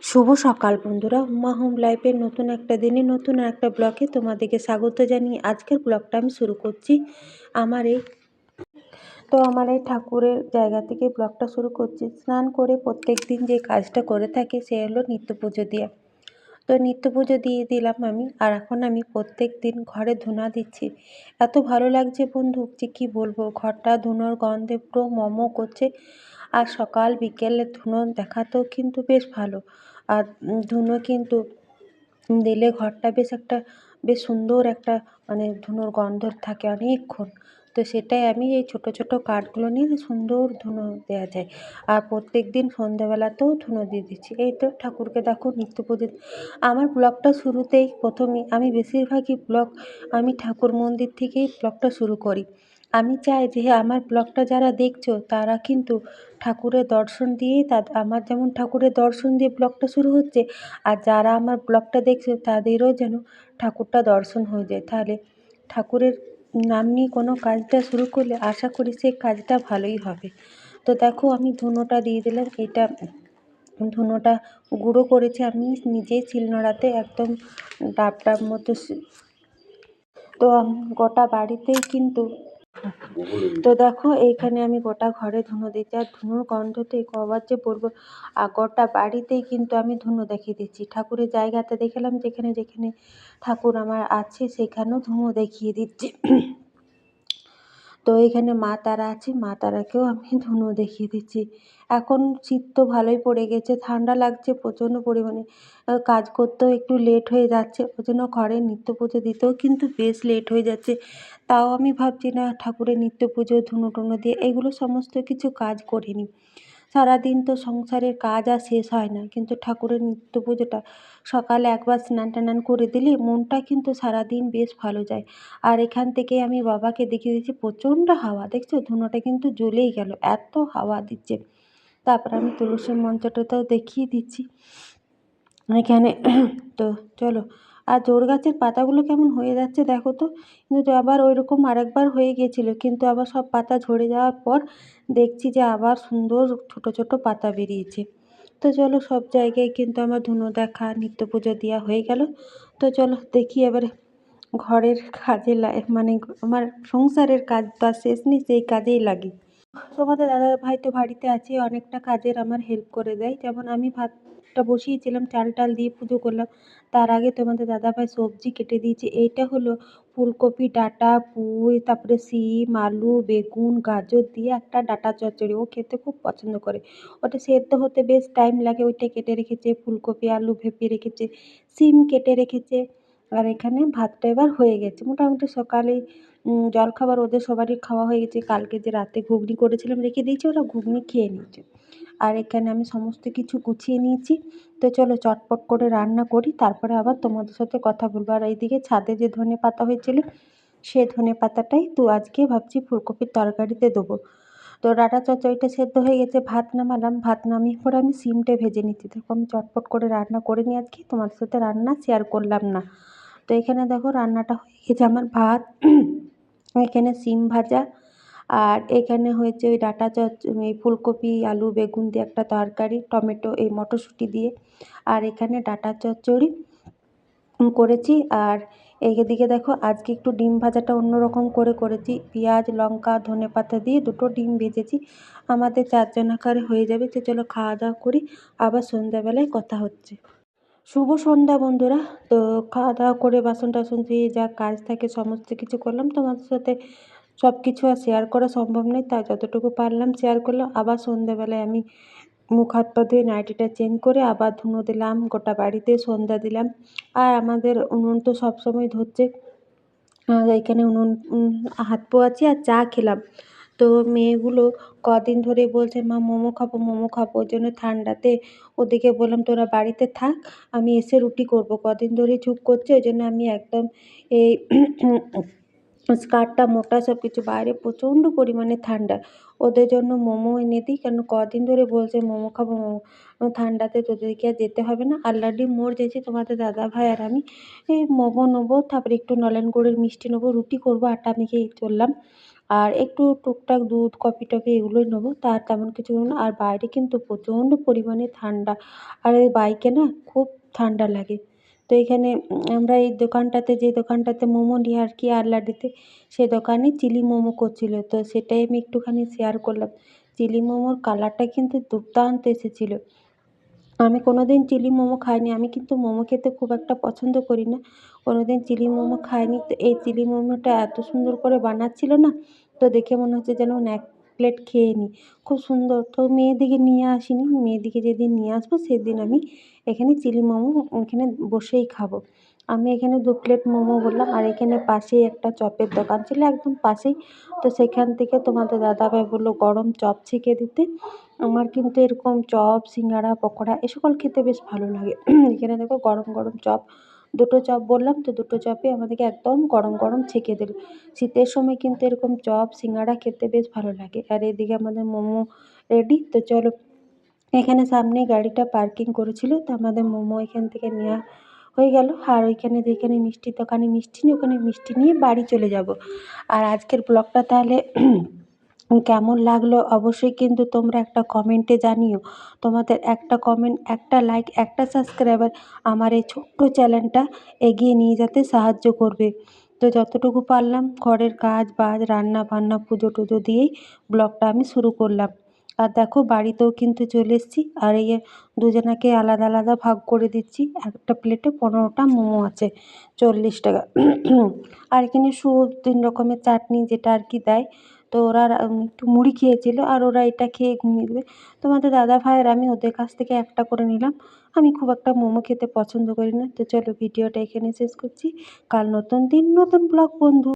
শুভ সকাল বন্ধুরা, উমা হোম লাইফের নতুন একটা দিনে নতুন একটা ব্লগে তোমাদেরকে স্বাগত জানিয়ে আজকের ব্লগটা আমি শুরু করছি। আমার এই ঠাকুরের জায়গা থেকে ব্লগটা শুরু করছি। স্নান করে প্রত্যেক দিন যে কাজটা করে থাকি সে হলো নিত্য পুজো দেওয়া। তো নিত্য পুজো দিয়ে দিলাম আমি, আর এখন আমি প্রত্যেক দিন ঘরে ধুনা দিচ্ছি। এত ভালো লাগছে বন্ধু যে কী বলবো, ঘরটা ধুনোর গন্ধে পুরো মমো করছে। আর সকাল বিকেলে ধুনো দেখাতেও কিন্তু বেশ ভালো। আর ধুনো কিন্তু দিলে ঘরটা বেশ সুন্দর একটা ধুনোর গন্ধ থাকে অনেকক্ষণ। তো সেটাই আমি এই ছোট ছোট কাঠগুলো নিয়ে সুন্দর ধুনো দেওয়া যায়। আর প্রত্যেক দিন সন্ধ্যাবেলাতেও ধুনো দিয়ে দিচ্ছি। এই তো ঠাকুরকে দেখো নিত্য পুজো। আমার ব্লগটা শুরুতেই প্রথমেই আমি বেশিরভাগই ব্লগ আমি ঠাকুর মন্দির থেকেই ব্লগটা শুরু করি। আমি চাই যে আমার ব্লগটা যারা দেখছো তারা কিন্তু ঠাকুরের দর্শন দিয়েই আমার যেমন ঠাকুরের দর্শন দিয়ে ব্লগটা শুরু হচ্ছে, আর যারা আমার ব্লগটা দেখছে তাদেরও যেন ঠাকুরটা দর্শন হয়ে যায়। তাহলে ঠাকুরের নাম নিয়ে কোনো কাজটা শুরু করলে আশা করি সেই কাজটা ভালোই হবে। তো দেখো আমি ধুনোটা দিয়ে দিলাম। এটা ধুনোটা গুঁড়ো করেছি আমি নিজেই শিলনোড়াতে, একদম ডাবটার মতো। তো গোটা বাড়িতেই কিন্তু তো দেখো এইখানে আমি গোটা ঘরে ধুনো দিচ্ছি, আর ধুনোর গন্ধতে কবার যে বলবো। আর গোটা বাড়িতেই কিন্তু আমি ধুনো দেখিয়ে দিচ্ছি। ঠাকুরের জায়গাতে দেখালাম, যেখানে যেখানে ঠাকুর আমার আছে সেখানেও ধুনো দেখিয়ে দিচ্ছি। তো এখানে মা তারা আছে, মা তারাকেও আমি ধুনো দেখিয়ে দিচ্ছি। এখন শীত তো ভালোই পড়ে গেছে, ঠান্ডা লাগছে প্রচণ্ড পরিমাণে। কাজ করতেও একটু লেট হয়ে যাচ্ছে, ওই জন্য ঘরে নিত্য পুজো দিতেও কিন্তু বেশ লেট হয়ে যাচ্ছে। তাও আমি ভাবছি না ঠাকুরের নিত্য পুজো ধুনো টুনো দিয়ে এগুলো সমস্ত কিছু কাজ করে নিই। সারাদিন তো সংসারের কাজ আর শেষ হয় না, কিন্তু ঠাকুরের নিত্য পুজোটা সকালে একবার স্নান টানান করে দিলে মনটা কিন্তু সারাদিন বেশ ভালো যায়। আর এখান থেকে আমি বাবাকে দেখিয়ে দিচ্ছি, প্রচণ্ড হাওয়া দেখছো, ধুনোটা কিন্তু জ্বলেই গেল, এত হাওয়া দিচ্ছে। তারপর আমি তুলসী মঞ্চটাতেও দেখিয়ে দিচ্ছি এখানে। তো চলো, আর জোর গাছের পাতাগুলো কেমন হয়ে যাচ্ছে দেখো তো। কিন্তু আবার ওই রকম আরেকবার হয়ে গিয়েছিল, কিন্তু আবার সব পাতা ঝরে যাওয়ার পর দেখছি যে আবার সুন্দর ছোট ছোট পাতা বেরিয়েছে। তো চলো, সব জায়গায় কিন্তু আমার ধুনো দেখা নিত্য পুজো দেওয়া হয়ে গেল। তো চলো দেখি এবারে ঘরের কাজে আমার সংসারের কাজ তো আর শেষ নেই, সেই কাজেই লাগি। তোমাদের দাদা ভাই তো বাড়িতে আছে, অনেকটা কাজের আমার হেল্প করে দেয়। যেমন আমি ভাতটা বসিয়েছিলাম, চাল টাল দিয়ে পুজো করলাম, তার আগে তোমাদের দাদা ভাই সবজি কেটে দিয়েছে। এইটা হলো ফুলকপি, ডাঁটা, পুঁই, তারপরে শিম, আলু, বেগুন, গাজর দিয়ে একটা ডাঁটা চচ্চড়ি। ও খেতে খুব পছন্দ করে। ওটা সেদ্ধ হতে বেশ টাইম লাগে, ওইটা কেটে রেখেছে। ফুলকপি আলু ভেপে রেখেছে, শিম কেটে রেখেছে। আর এখানে ভাতটা এবার হয়ে গেছে মোটামুটি। সকালেই জলখাবার ওদের সবারই খাওয়া হয়ে গেছে। কালকে যে রাতে ঘুগনি করেছিলাম রেখে দিয়েছি, ওরা ঘুগনি খেয়ে নিয়েছে। আর এখানে আমি সমস্ত কিছু গুছিয়ে নিয়েছি। তো চলো চটপট করে রান্না করি, তারপরে আবার তোমাদের সাথে কথা বলবো। আর এইদিকে ছাদে যে ধনেপাতা হয়েছিল, সে ধনেপাতাটাই তো আজকে ভাবছি ফুলকপির তরকারিতে দেবো। তো ডাঁটা চচ্চড়িটা সেদ্ধ হয়ে গেছে, ভাত নামালাম। ভাত নামিয়ে পরে আমি সিমটা ভেজে নিচ্ছি। দেখো আমি চটপট করে রান্না করে নিই আজকে, তোমাদের সাথে রান্না শেয়ার করলাম না। তো এখানে দেখো রান্নাটা হয়ে গেছে আমার। ভাত, এখানে সিম ভাজা, আর এখানে হয়েছে ওই এই ফুলকপি আলু বেগুন দিয়ে একটা তরকারি, টমেটো এই মটরশুঁটি দিয়ে। আর এখানে ডাঁটা চচ্চড়ি করেছি। আর এদিকে দেখো আজকে একটু ডিম ভাজাটা অন্যরকম করে করেছি। পেঁয়াজ লঙ্কা ধনেপাতা দিয়ে দুটো ডিম ভেজেছি। আমাদের 4 জন আকারে হয়ে যাবে। তো চলো খাওয়া দাওয়া করি, আবার সন্ধ্যাবেলায় কথা হচ্ছে। শুভ সন্ধ্যা বন্ধুরা। তো খাওয়া দাওয়া করে বাসন টাসন ধুয়ে যা কাজ থাকে সমস্ত কিছু করলাম। তোমাদের সাথে সব কিছু আর শেয়ার করা সম্ভব নয়, তাই যতটুকু পারলাম শেয়ার করলাম। আবার সন্ধ্যাবেলায় আমি মুখ হাত পা ধুয়ে নাইটিটা চেঞ্জ করে আবার ধুনো দিলাম, গোটা বাড়িতে সন্ধ্যা দিলাম। আর আমাদের উনুন তো সবসময় ধরছে। আর এখানে উনুন হাত পোয়াচ্ছি আর চা খেলাম। তো মেয়েগুলো কদিন ধরে বলছে মা মোমো খাবো মোমো খাবো, ওই জন্য ঠান্ডাতে ওদেরকে বললাম তোরা বাড়িতে থাক, আমি এসে রুটি করব। কদিন ধরেই চুপ করছে, ওই জন্য আমি একদম এই স্কার্টটা মোটা, সব কিছু বাইরে প্রচণ্ড পরিমাণে ঠান্ডা, ওদের জন্য মোমো এনে দিই। কারণ কদিন ধরে বলছে মোমো খাবো মোমো। ঠান্ডাতে তোদেরকে আর যেতে হবে না, আল্লাডি মোড় যেছি তোমাদের দাদা ভাই আর আমি। এই মোমো নেবো, তারপরে একটু নলেন গুড়ের মিষ্টি নেবো, রুটি করবো, আটা মেখে চললাম। আর একটু টুকটাক দুধ, কফি টফি এগুলোই নেবো, তার তেমন কিছু নেবো না। আর বাইরে কিন্তু প্রচণ্ড পরিমাণে ঠান্ডা, আর এই বাইকে না খুব ঠান্ডা লাগে। তো এখানে আমরা এই দোকানটাতে, যে দোকানটাতে মোমো নিই আর কি আরলাডিতে, সে দোকানে চিলি মোমো করছিলো, তো সেটাই আমি একটুখানি শেয়ার করলাম। চিলি মোমোর কালারটা কিন্তু দুর্দান্ত এসেছিলো। আমি কোনোদিন চিলি মোমো খাইনি, আমি কিন্তু মোমো খেতে খুব একটা পছন্দ করি না, কোনোদিন চিলি মোমো খাইনি। তো এই চিলি মোমোটা এত সুন্দর করে বানাচ্ছিলো না, তো দেখে মনে হচ্ছে যেন এক প্লেট খেয়ে নিই, খুব সুন্দর। তো মেয়েদিকে নিয়ে আসিনি, মেয়েদিকে যেদিন নিয়ে আসবো সেদিন আমি এখানে চিলি মোমো এখানে বসেই খাবো। আমি এখানে 2 প্লেট মোমো বললাম, আর এখানে পাশেই একটা চপের দোকান ছিল, একদম পাশেই। তো সেখান থেকে তোমাদের দাদাভাই বললো গরম চপ ছেঁকে দিতে। আমার কিন্তু এরকম চপ, সিঙ্গাড়া, পকোড়া এ সকল খেতে বেশ ভালো লাগে। এখানে দেখো গরম গরম চপ, 2টো চপ বললাম, তো 2টো চপই আমাদেরকে একদম গরম গরম ছেঁকে দিল। শীতের সময় কিন্তু এরকম চপ, সিঙ্গাড়া খেতে বেশ ভালো লাগে। আর এদিকে আমাদের মোমো রেডি। তো চলো, এখানে সামনেই গাড়িটা পার্কিং করেছিল, তো আমাদের মোমো এখান থেকে নেওয়া হয়ে গেল। আর ওইখানে যেখানে মিষ্টির দোকানে মিষ্টি নিই, ওখানে মিষ্টি নিয়ে বাড়ি চলে যাব। আর আজকের ব্লগটা তাহলে কেমন লাগলো অবশ্যই কিন্তু তোমরা একটা কমেন্টে জানিও। তোমাদের একটা কমেন্ট, একটা লাইক, একটা সাবস্ক্রাইবার আমার এই ছোট্ট চ্যানেলটা এগিয়ে নিয়ে যেতে সাহায্য করবে। তো যতটুকু পারলাম ঘরের কাজ বাজ, রান্না বান্না, পুজো টুজো দিয়েই ব্লগটা আমি শুরু করলাম। আর দেখো বাড়িতেও কিন্তু চলে এসেছি, আর এই দুজনাকে আলাদা আলাদা ভাগ করে দিচ্ছি। একটা প্লেটে 15টা মোমো আছে, 40 টাকা। আর এখানে 3 রকমের চাটনি যেটা আর কি দেয়। তো ওরা একটু মুড়ি খেয়েছিল, আর ওরা এটা খেয়ে ঘুমিয়ে দেবে। তোমাদের দাদাভাই আর আমি ওদের কাছ থেকে একটা করে নিলাম। আমি খুব একটা মোমো খেতে পছন্দ করি না। তো চলো ভিডিওটা এখানে শেষ করছি। কাল নতুন দিন, নতুন ব্লগ বন্ধু।